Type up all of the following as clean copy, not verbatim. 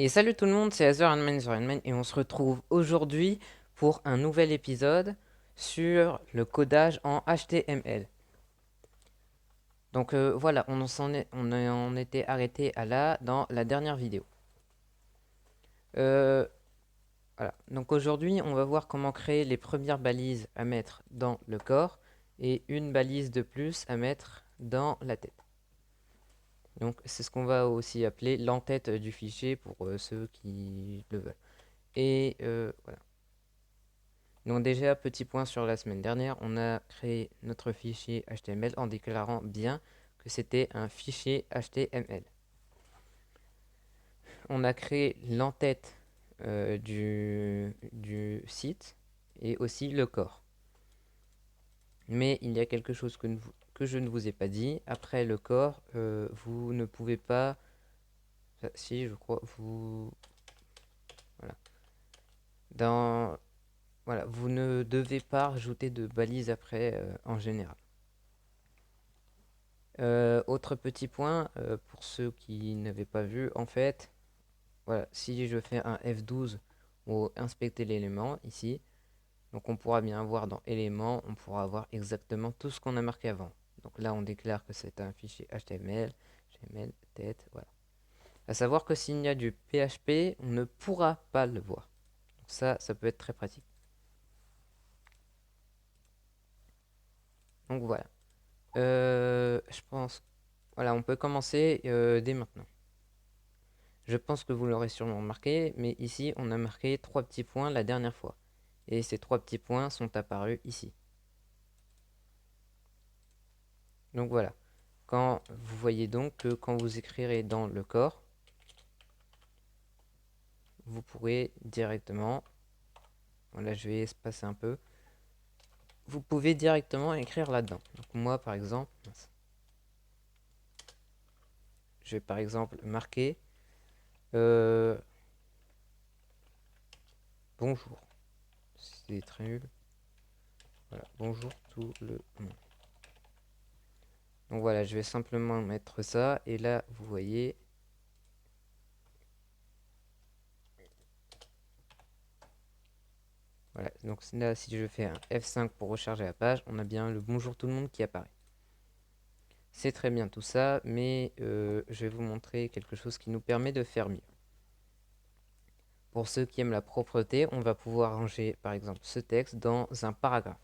Et salut tout le monde, c'est Azure sur Handman et on se retrouve aujourd'hui pour un nouvel épisode sur le codage en HTML. Donc voilà, on en était arrêté à là dans la dernière vidéo. Euh, voilà. Donc aujourd'hui, on va voir comment créer les premières balises à mettre dans le corps et une balise de plus à mettre dans la tête. Donc c'est ce qu'on va aussi appeler l'entête du fichier pour ceux qui le veulent. Et voilà. Donc déjà, petit point sur la semaine dernière, on a créé notre fichier HTML en déclarant bien que c'était un fichier HTML. On a créé l'entête du site et aussi le corps. Mais il y a quelque chose que je ne vous ai pas dit. Après le corps, vous ne pouvez pas... Si, je crois, vous... Voilà. Dans... Voilà, vous ne devez pas rajouter de balises après en général. Autre petit point, pour ceux qui n'avaient pas vu, en fait, voilà, si je fais un F12 ou inspecter l'élément ici, donc on pourra bien voir dans éléments, on pourra voir exactement tout ce qu'on a marqué avant. Donc là, on déclare que c'est un fichier HTML, HTML, tête, voilà. À savoir que s'il y a du PHP, on ne pourra pas le voir. Donc ça peut être très pratique. Donc voilà. Je pense, voilà, on peut commencer dès maintenant. Je pense que vous l'aurez sûrement remarqué, mais ici on a marqué trois petits points la dernière fois. Et ces trois petits points sont apparus ici. Donc voilà. Quand vous voyez donc que quand vous écrirez dans le corps, vous pourrez directement, voilà, je vais espacer un peu, vous pouvez directement écrire là-dedans. Donc moi par exemple, je vais par exemple marquer euh, bonjour. C'est très nul. Voilà, bonjour tout le monde. Donc voilà, je vais simplement mettre ça. Et là, vous voyez, voilà, donc là, si je fais un F5 pour recharger la page, on a bien le bonjour tout le monde qui apparaît. C'est très bien tout ça, mais je vais vous montrer quelque chose qui nous permet de faire mieux. Pour ceux qui aiment la propreté, on va pouvoir ranger par exemple ce texte dans un paragraphe.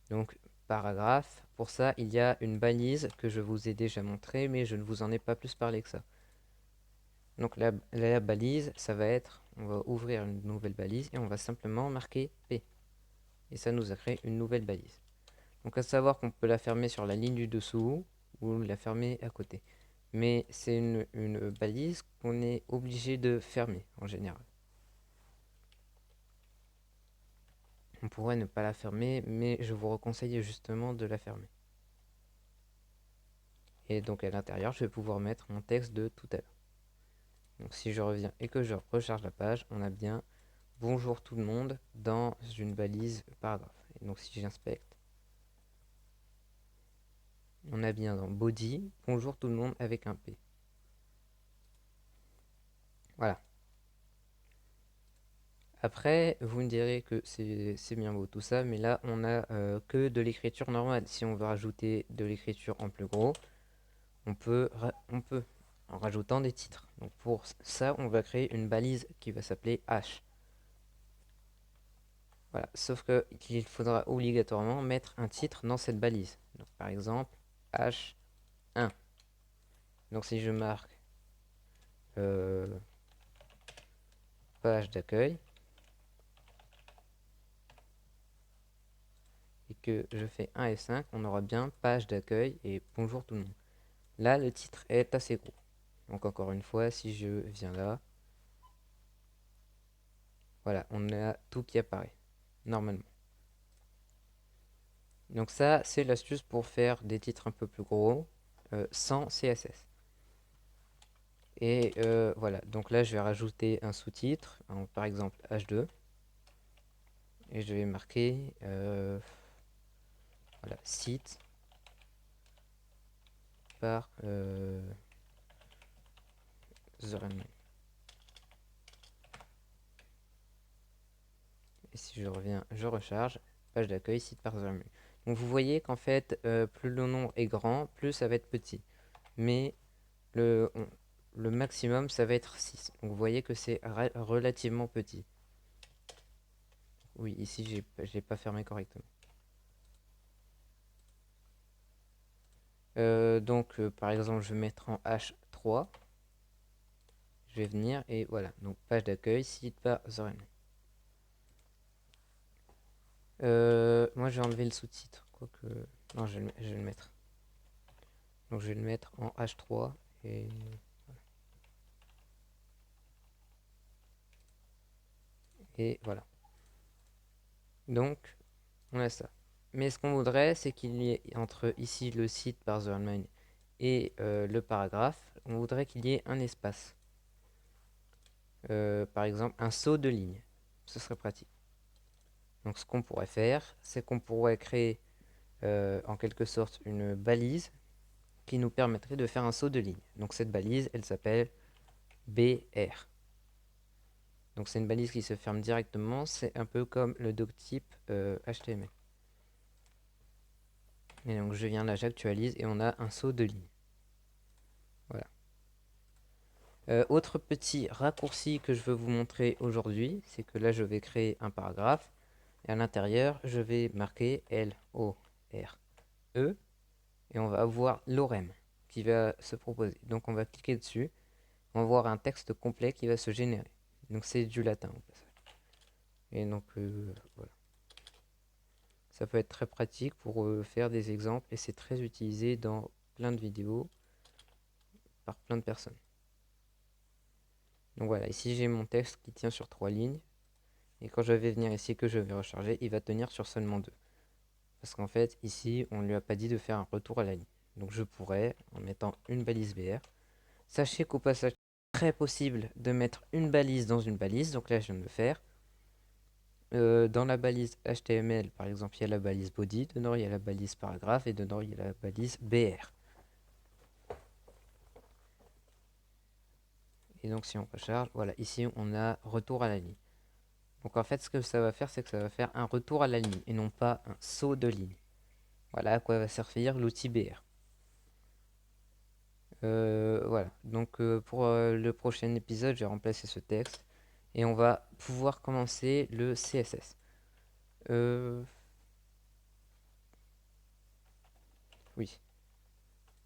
Donc paragraphe, pour ça il y a une balise que je vous ai déjà montrée, mais je ne vous en ai pas plus parlé que ça. Donc la balise, ça va être, on va ouvrir une nouvelle balise et on va simplement marquer P. Et ça nous a créé une nouvelle balise. Donc à savoir qu'on peut la fermer sur la ligne du dessous ou la fermer à côté. Mais c'est une balise qu'on est obligé de fermer en général. On pourrait ne pas la fermer, mais je vous conseille justement de la fermer. Et donc à l'intérieur, je vais pouvoir mettre mon texte de tout à l'heure. Donc si je reviens et que je recharge la page, on a bien bonjour tout le monde dans une balise paragraphe. Et donc si j'inspecte, on a bien dans body bonjour tout le monde avec un P. Voilà. Après, vous me direz que c'est bien beau tout ça, mais là on a que de l'écriture normale. Si on veut rajouter de l'écriture en plus gros, on peut en rajoutant des titres. Donc pour ça, on va créer une balise qui va s'appeler H. Voilà, sauf qu'il faudra obligatoirement mettre un titre dans cette balise. Donc, par exemple, H1. Donc si je marque euh, page d'accueil et que je fais 1 F5, on aura bien page d'accueil et bonjour tout le monde. Là, le titre est assez gros. Donc encore une fois, si je viens là, voilà, on a tout qui apparaît, normalement. Donc ça, c'est l'astuce pour faire des titres un peu plus gros, sans CSS. Et voilà, donc là, je vais rajouter un sous-titre, par exemple H2. Et je vais marquer, voilà, site par The Redman. Et si je reviens, je recharge, page d'accueil, site parser menu. Donc vous voyez qu'en fait, plus le nombre est grand, plus ça va être petit. Mais le maximum, ça va être 6. Donc vous voyez que c'est relativement petit. Oui, ici, j'ai pas fermé correctement. Donc, par exemple, je vais mettre en H3. Je vais venir et voilà. Donc, page d'accueil, site par Zorin. Moi, je vais enlever le sous-titre. Quoique. Non, je vais le mettre. Donc, je vais le mettre en H3. Et voilà. Donc, on a ça. Mais ce qu'on voudrait, c'est qu'il y ait entre ici le site par The Online et le paragraphe, on voudrait qu'il y ait un espace. Par exemple, un saut de ligne. Ce serait pratique. Donc, ce qu'on pourrait faire, c'est qu'on pourrait créer en quelque sorte une balise qui nous permettrait de faire un saut de ligne. Donc, cette balise, elle s'appelle BR. Donc, c'est une balise qui se ferme directement. C'est un peu comme le doctype HTML. Et donc je viens là, j'actualise et on a un saut de ligne. Voilà. Autre petit raccourci que je veux vous montrer aujourd'hui, c'est que là je vais créer un paragraphe et à l'intérieur je vais marquer L-O-R-E et on va avoir l'orem qui va se proposer. Donc on va cliquer dessus, on va voir un texte complet qui va se générer. Donc c'est du latin au passage. Et donc voilà. Ça peut être très pratique pour faire des exemples et c'est très utilisé dans plein de vidéos par plein de personnes. Donc voilà, ici j'ai mon texte qui tient sur 3 lignes. Et quand je vais venir ici que je vais recharger, il va tenir sur seulement 2. Parce qu'en fait, ici, on ne lui a pas dit de faire un retour à la ligne. Donc je pourrais, en mettant une balise BR, sachez qu'au passage, c'est très possible de mettre une balise dans une balise. Donc là, je viens de le faire. Dans la balise HTML, par exemple, il y a la balise body, dedans il y a la balise paragraphe et dedans il y a la balise BR. Et donc si on recharge, voilà, ici on a retour à la ligne. Donc en fait, ce que ça va faire, c'est que ça va faire un retour à la ligne et non pas un saut de ligne. Voilà à quoi va servir l'outil BR. Voilà, donc pour le prochain épisode, j'ai remplacé ce texte et on va pouvoir commencer le CSS. Oui.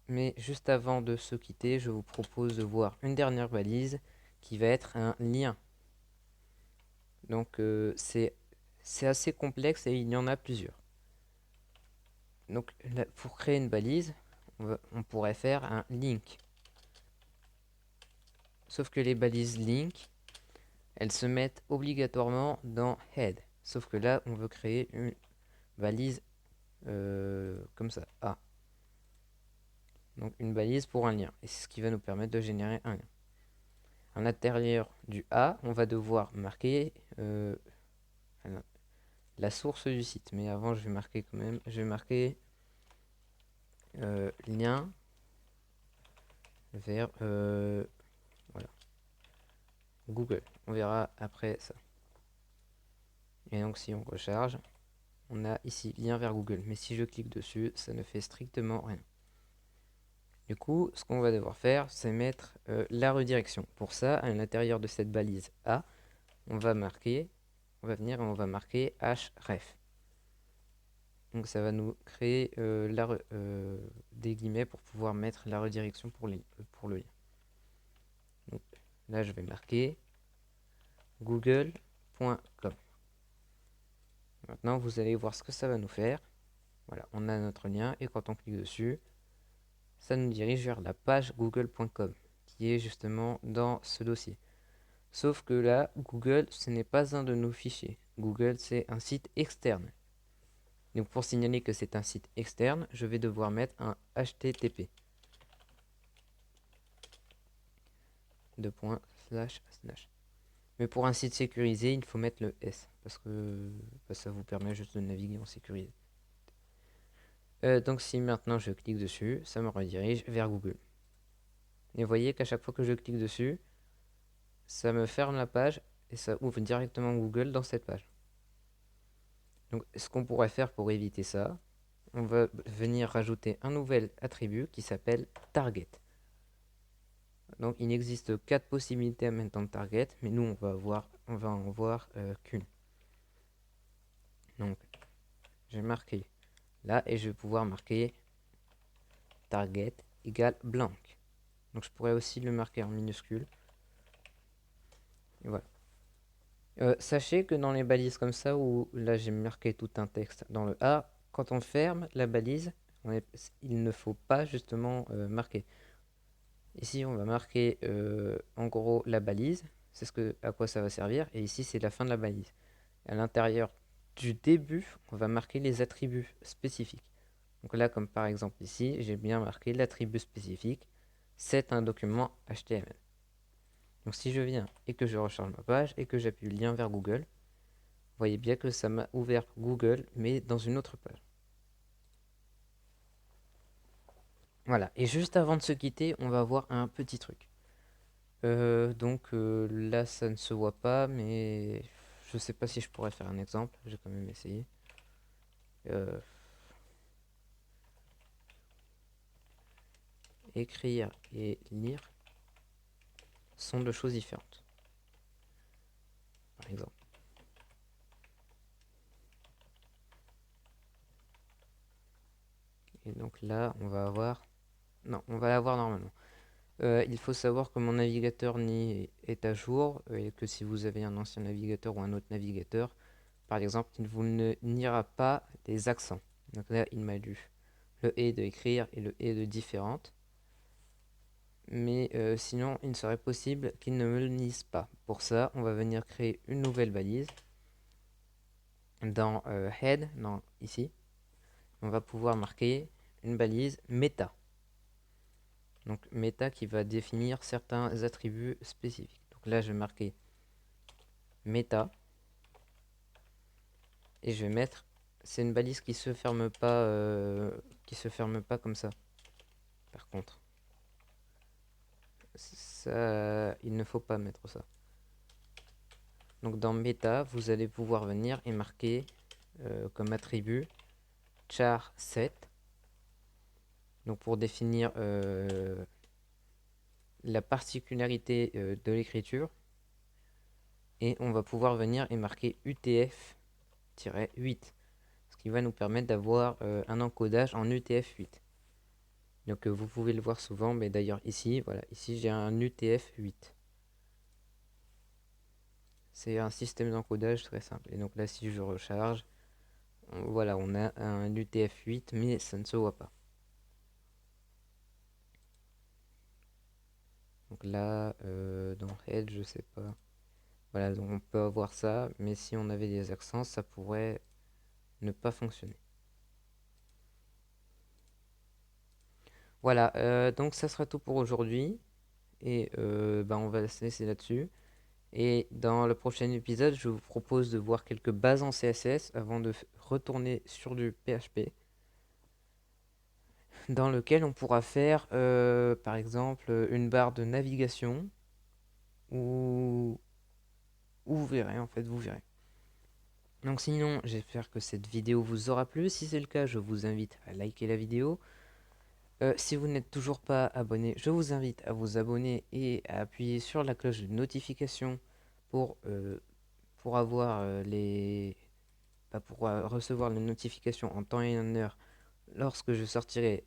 Mais juste avant de se quitter, je vous propose de voir une dernière balise qui va être un lien. Donc c'est assez complexe et il y en a plusieurs. Donc là, pour créer une balise, on pourrait faire un link. Sauf que les balises link, elles se mettent obligatoirement dans head. Sauf que là, on veut créer une balise comme ça, A. Donc une balise pour un lien. Et c'est ce qui va nous permettre de générer un lien. À l'intérieur du A, on va devoir marquer la source du site. Mais avant, je vais marquer quand même, je vais marquer lien vers voilà, Google. On verra après ça. Et donc si on recharge, on a ici lien vers Google. Mais si je clique dessus, ça ne fait strictement rien. Du coup, ce qu'on va devoir faire, c'est mettre la redirection. Pour ça, à l'intérieur de cette balise A, on va venir et on va marquer href. Donc ça va nous créer des guillemets pour pouvoir mettre la redirection pour le lien. Donc là, je vais marquer google.com. Maintenant, vous allez voir ce que ça va nous faire. Voilà, on a notre lien et quand on clique dessus, ça nous dirige vers la page google.com qui est justement dans ce dossier. Sauf que là, Google, ce n'est pas un de nos fichiers. Google, c'est un site externe. Donc pour signaler que c'est un site externe, je vais devoir mettre un HTTP. Mais pour un site sécurisé, il faut mettre le S. Parce que ça vous permet juste de naviguer en sécurité. Donc si maintenant je clique dessus, ça me redirige vers Google. Et vous voyez qu'à chaque fois que je clique dessus, ça me ferme la page et ça ouvre directement Google dans cette page. Donc ce qu'on pourrait faire pour éviter ça, on va venir rajouter un nouvel attribut qui s'appelle target. Donc il n'existe 4 possibilités à mettre dans le target, mais nous on va en voir qu'une. Donc j'ai marqué là et je vais pouvoir marquer target égale blank. Donc je pourrais aussi le marquer en minuscule. Et voilà. Sachez que dans les balises comme ça, où là j'ai marqué tout un texte dans le A, quand on ferme la balise, il ne faut pas justement marquer. Ici on va marquer en gros la balise, c'est à quoi ça va servir, et ici c'est la fin de la balise. À l'intérieur du début, on va marquer les attributs spécifiques. Donc là, comme par exemple ici, j'ai bien marqué l'attribut spécifique, c'est un document HTML. Donc si je viens et que je recharge ma page et que j'appuie le lien vers Google, vous voyez bien que ça m'a ouvert Google, mais dans une autre page. Voilà, et juste avant de se quitter, on va voir un petit truc. Là, ça ne se voit pas, mais je sais pas si je pourrais faire un exemple, j'ai quand même essayé. Euh, Écrire et lire sont deux choses différentes, par exemple. Et donc là, on va avoir... Non, on va l'avoir normalement. Il faut savoir que mon navigateur ni est à jour et que si vous avez un ancien navigateur ou un autre navigateur, par exemple, il vous ne n'ira pas des accents. Donc là, il m'a lu le et de écrire et le et de différente. Mais sinon, il serait possible qu'il ne me le lise pas. Pour ça, on va venir créer une nouvelle balise dans head, ici. On va pouvoir marquer une balise meta. Donc meta qui va définir certains attributs spécifiques. Donc là, je vais marquer meta et je vais mettre, c'est une balise qui se ferme pas comme ça. Par contre, ça, il ne faut pas mettre ça. Donc dans meta, vous allez pouvoir venir et marquer comme attribut char set. Donc pour définir la particularité de l'écriture. Et on va pouvoir venir et marquer UTF-8. Ce qui va nous permettre d'avoir un encodage en UTF-8. Donc vous pouvez le voir souvent, mais d'ailleurs ici, voilà, ici j'ai un UTF-8. C'est un système d'encodage très simple. Et donc là, si je recharge, voilà, on a un UTF-8, mais ça ne se voit pas. Donc là, dans Head, je sais pas. Voilà, donc on peut avoir ça, mais si on avait des accents, ça pourrait ne pas fonctionner. Voilà, donc ça sera tout pour aujourd'hui. Et on va se laisser là-dessus. Et dans le prochain épisode, je vous propose de voir quelques bases en CSS avant de retourner sur du PHP, dans lequel on pourra faire par exemple une barre de navigation, ou vous verrez en fait, vous verrez. Donc sinon, j'espère que cette vidéo vous aura plu. Si c'est le cas, je vous invite à liker la vidéo. Si vous n'êtes toujours pas abonné, je vous invite à vous abonner et à appuyer sur la cloche de notification pour, avoir pour recevoir les notifications en temps et en heure lorsque je sortirai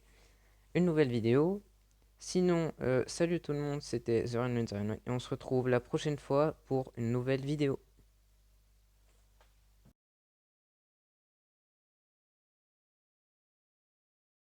une nouvelle vidéo. Sinon, salut tout le monde, c'était The Run et on se retrouve la prochaine fois pour une nouvelle vidéo.